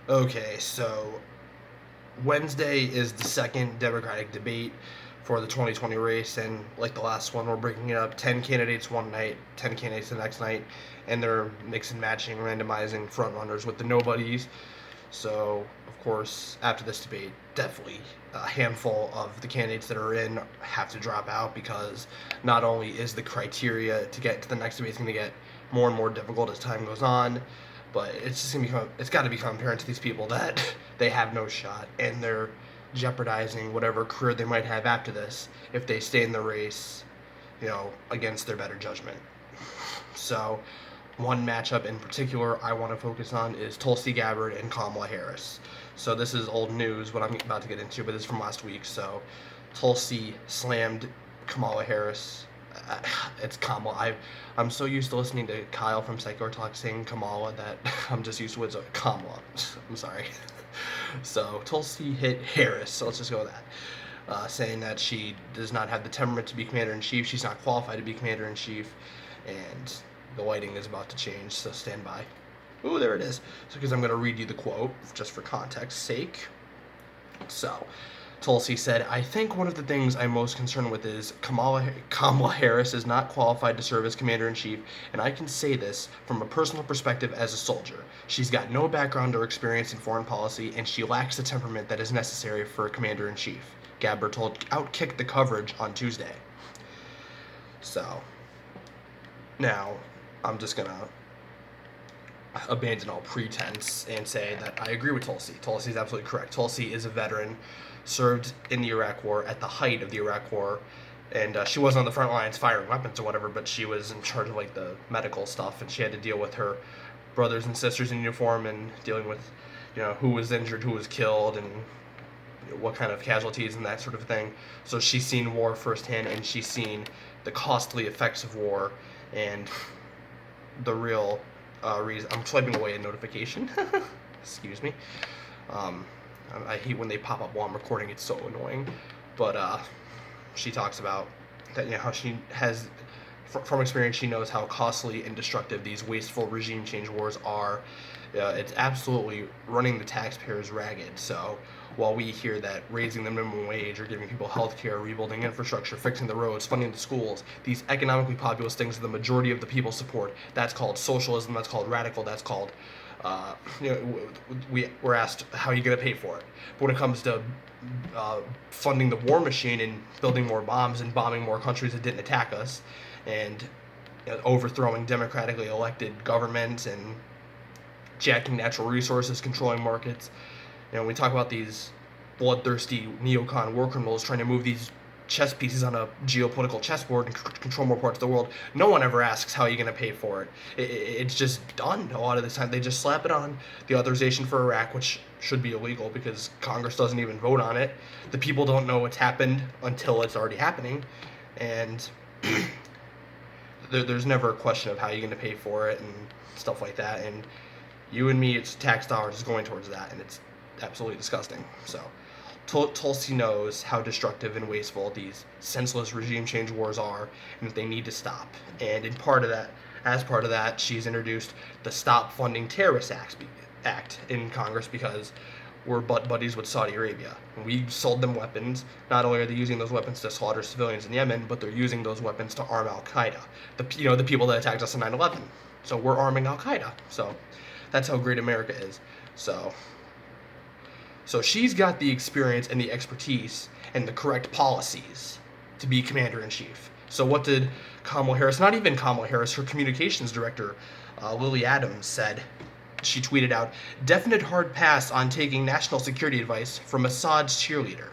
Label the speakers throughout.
Speaker 1: Okay, so Wednesday is the second Democratic debate for the 2020 race, and like the last one, we're breaking it up 10 candidates one night, 10 candidates the next night, and they're mixing, matching, randomizing front runners with the nobodies. So, of course, after this debate, definitely a handful of the candidates that are in have to drop out because not only is the criteria to get to the next debate going to get more and more difficult as time goes on, but it's just going to become, it's got to become apparent to these people that they have no shot and they're jeopardizing whatever career they might have after this if they stay in the race, against their better judgment. So, one matchup in particular I want to focus on is Tulsi Gabbard and Kamala Harris. So, this is old news, what I'm about to get into, but this is from last week. So, Tulsi slammed Kamala Harris. It's Kamala. I'm so used to listening to Kyle from Psycho Talk saying Kamala that I'm just used to it. Kamala. I'm sorry. So, Tulsi hit Harris. So, let's just go with that. Saying that she does not have the temperament to be commander in chief. She's not qualified to be commander in chief, and the lighting is about to change. So stand by. Ooh, there it is. So, because I'm going to read you the quote just for context's sake. So, Tulsi said, "I think one of the things I'm most concerned with is Kamala Harris is not qualified to serve as commander in chief, and I can say this from a personal perspective as a soldier. She's got no background or experience in foreign policy, and she lacks the temperament that is necessary for a commander in chief." Gabbard told Outkick the Coverage on Tuesday. So, now I'm just gonna abandon all pretense and say that I agree with Tulsi. Tulsi is absolutely correct. Tulsi is a veteran, served in the Iraq War at the height of the Iraq War, and she wasn't on the front lines firing weapons or whatever, but she was in charge of like the medical stuff, and she had to deal with her brothers and sisters in uniform and dealing with, who was injured, who was killed, and what kind of casualties and that sort of thing. So she's seen war firsthand, and she's seen the costly effects of war and the real reason. I'm swiping away a notification. Excuse me. Um, I hate when they pop up while I'm recording. It's so annoying. But she talks about that, how she has, from experience, she knows how costly and destructive these wasteful regime change wars are. It's absolutely running the taxpayers ragged. So while we hear that raising the minimum wage or giving people health care, rebuilding infrastructure, fixing the roads, funding the schools, these economically populist things the majority of the people support, that's called socialism, that's called radical, that's called, we're asked, how are you going to pay for it? But when it comes to funding the war machine and building more bombs and bombing more countries that didn't attack us, and overthrowing democratically elected governments and jacking natural resources, controlling markets. We talk about these bloodthirsty neocon war criminals trying to move these chess pieces on a geopolitical chessboard and control more parts of the world. No one ever asks how you're going to pay for it. It's just done a lot of the time. They just slap it on the authorization for Iraq, which should be illegal because Congress doesn't even vote on it. The people don't know what's happened until it's already happening. And there's never a question of how you're going to pay for it and stuff like that. And you and me, it's tax dollars is going towards that, and it's absolutely disgusting. So, Tulsi knows how destructive and wasteful these senseless regime change wars are, and that they need to stop. And as part of that, she's introduced the Stop Funding Terrorists Act in Congress because we're butt buddies with Saudi Arabia. We sold them weapons. Not only are they using those weapons to slaughter civilians in Yemen, but they're using those weapons to arm Al Qaeda. The people that attacked us on 9/11. So we're arming Al Qaeda. So that's how great America is. So she's got the experience and the expertise and the correct policies to be commander in chief. So what did Kamala Harris, not even Kamala Harris, her communications director, Lily Adams, said? She tweeted out, "Definite hard pass on taking national security advice from Assad's cheerleader."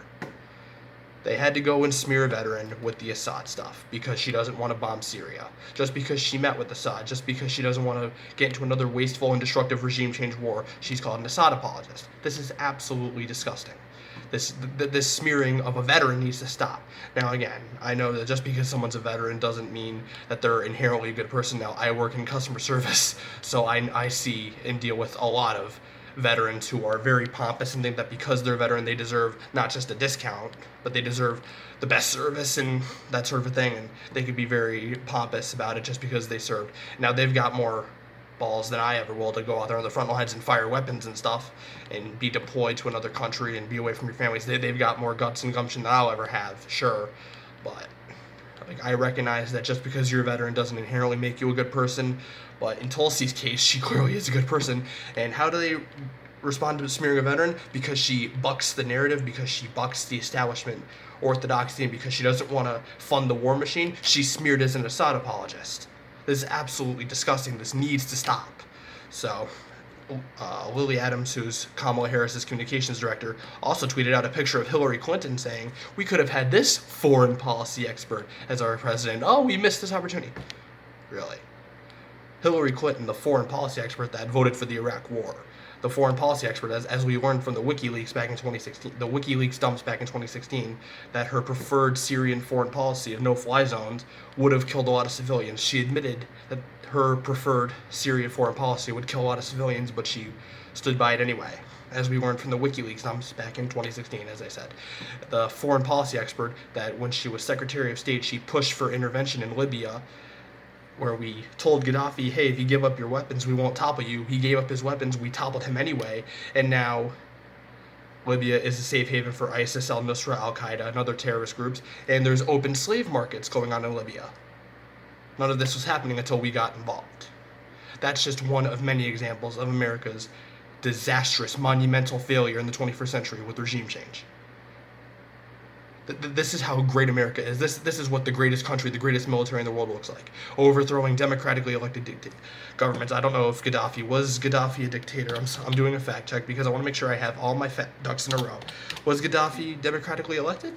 Speaker 1: They had to go and smear a veteran with the Assad stuff because she doesn't want to bomb Syria. Just because she met with Assad, just because she doesn't want to get into another wasteful and destructive regime change war, she's called an Assad apologist. This is absolutely disgusting. This smearing of a veteran needs to stop. Now, again, I know that just because someone's a veteran doesn't mean that they're inherently a good person. Now, I work in customer service, so I see and deal with a lot of veterans who are very pompous and think that because they're a veteran they deserve not just a discount, but they deserve the best service and that sort of thing, and they could be very pompous about it just because they served. Now they've got more balls than I ever will to go out there on the front lines and fire weapons and stuff and be deployed to another country and be away from your families. They've got more guts and gumption than I'll ever have, sure, but like, I recognize that just because you're a veteran doesn't inherently make you a good person, but in Tulsi's case, she clearly is a good person. And how do they respond to smearing a veteran? Because she bucks the narrative, because she bucks the establishment orthodoxy, and because she doesn't want to fund the war machine, she's smeared as an Assad apologist. This is absolutely disgusting. This needs to stop. So, Lily Adams, who's Kamala Harris's communications director, also tweeted out a picture of Hillary Clinton saying, "We could have had this foreign policy expert as our president. Oh, we missed this opportunity." Really? Hillary Clinton, the foreign policy expert that voted for the Iraq War. The foreign policy expert, as we learned from the WikiLeaks back in 2016, the WikiLeaks dumps back in 2016, that her preferred Syrian foreign policy of no-fly zones would have killed a lot of civilians. She admitted that her preferred Syrian foreign policy would kill a lot of civilians, but she stood by it anyway, as we learned from the WikiLeaks dumps back in 2016, as I said. The foreign policy expert that when she was Secretary of State, she pushed for intervention in Libya, where we told Gaddafi, hey, if you give up your weapons, we won't topple you. He gave up his weapons, we toppled him anyway, and now Libya is a safe haven for ISIS, al-Nusra, al-Qaeda, and other terrorist groups, and there's open slave markets going on in Libya. None of this was happening until we got involved. That's just one of many examples of America's disastrous, monumental failure in the 21st century with regime change. This is how great America is. This is what the greatest country, the greatest military in the world looks like. Overthrowing democratically elected governments. I don't know if was Gaddafi a dictator? I'm doing a fact check because I want to make sure I have all my ducks in a row. Was Gaddafi democratically elected?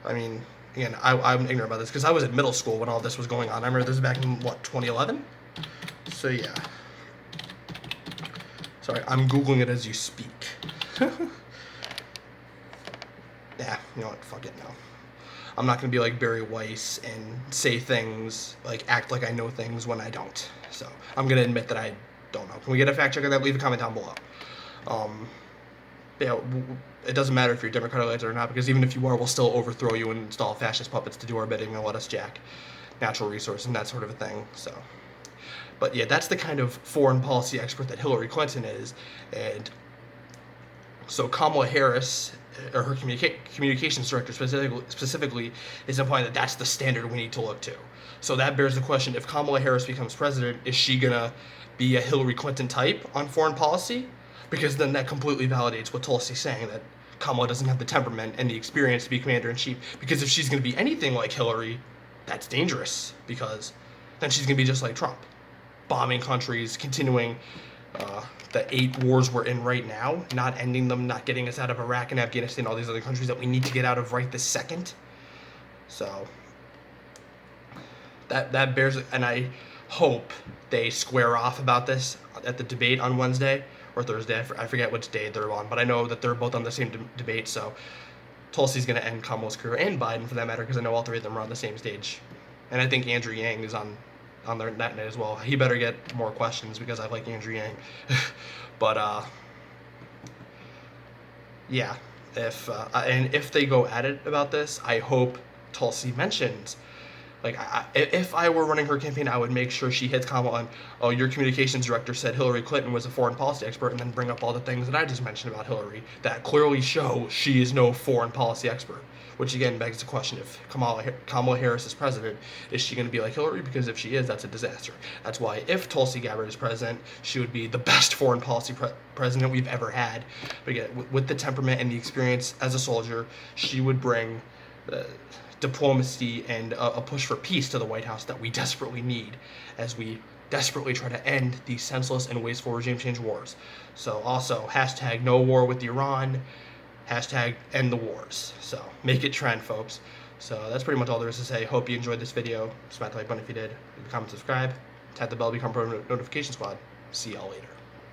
Speaker 1: I mean, again, I'm ignorant about this because I was in middle school when all this was going on. I remember this was back in, 2011? So yeah. Sorry, I'm Googling it as you speak. Yeah, you know what, fuck it, no. I'm not going to be like Barry Weiss and say things, like act like I know things when I don't. So, I'm going to admit that I don't know. Can we get a fact check on that? Leave a comment down below. Yeah, it doesn't matter if you're Democratic elected or not, because even if you are, we'll still overthrow you and install fascist puppets to do our bidding and let us jack natural resources and that sort of a thing, so. But yeah, that's the kind of foreign policy expert that Hillary Clinton is, and so Kamala Harris, or her communications director specifically, is implying that that's the standard we need to look to. So that bears the question, if Kamala Harris becomes president, is she going to be a Hillary Clinton type on foreign policy? Because then that completely validates what Tulsi's saying, that Kamala doesn't have the temperament and the experience to be commander-in-chief. Because if she's going to be anything like Hillary, that's dangerous, because then she's going to be just like Trump, bombing countries, continuing the 8 wars we're in right now, not ending them, not getting us out of Iraq and Afghanistan, all these other countries that we need to get out of right this second. So that bears, and I hope they square off about this at the debate on Wednesday or Thursday. I forget which day they're on, but I know that they're both on the same debate. So Tulsi's going to end Kamala's career, and Biden for that matter, because I know all three of them are on the same stage. And I think Andrew Yang is on that night as well. He better get more questions because I like Andrew Yang. But yeah, if they go at it about this, I hope Tulsi mentions, like, if I were running her campaign, I would make sure she hits Kamala on, oh, your communications director said Hillary Clinton was a foreign policy expert, and then bring up all the things that I just mentioned about Hillary that clearly show she is no foreign policy expert. Which again begs the question, if Kamala Harris is president, is she going to be like Hillary? Because if she is, that's a disaster. That's why if Tulsi Gabbard is president, she would be the best foreign policy president we've ever had. But again, with the temperament and the experience as a soldier, she would bring diplomacy and a push for peace to the White House that we desperately need as we desperately try to end these senseless and wasteful regime change wars. So also, hashtag no war with Iran, hashtag end the wars. So make it trend, folks. So that's pretty much all there is to say. Hope you enjoyed this video. Smack the like button if you did. Leave a comment, subscribe. Tap the bell to become part of the notification squad. See y'all later.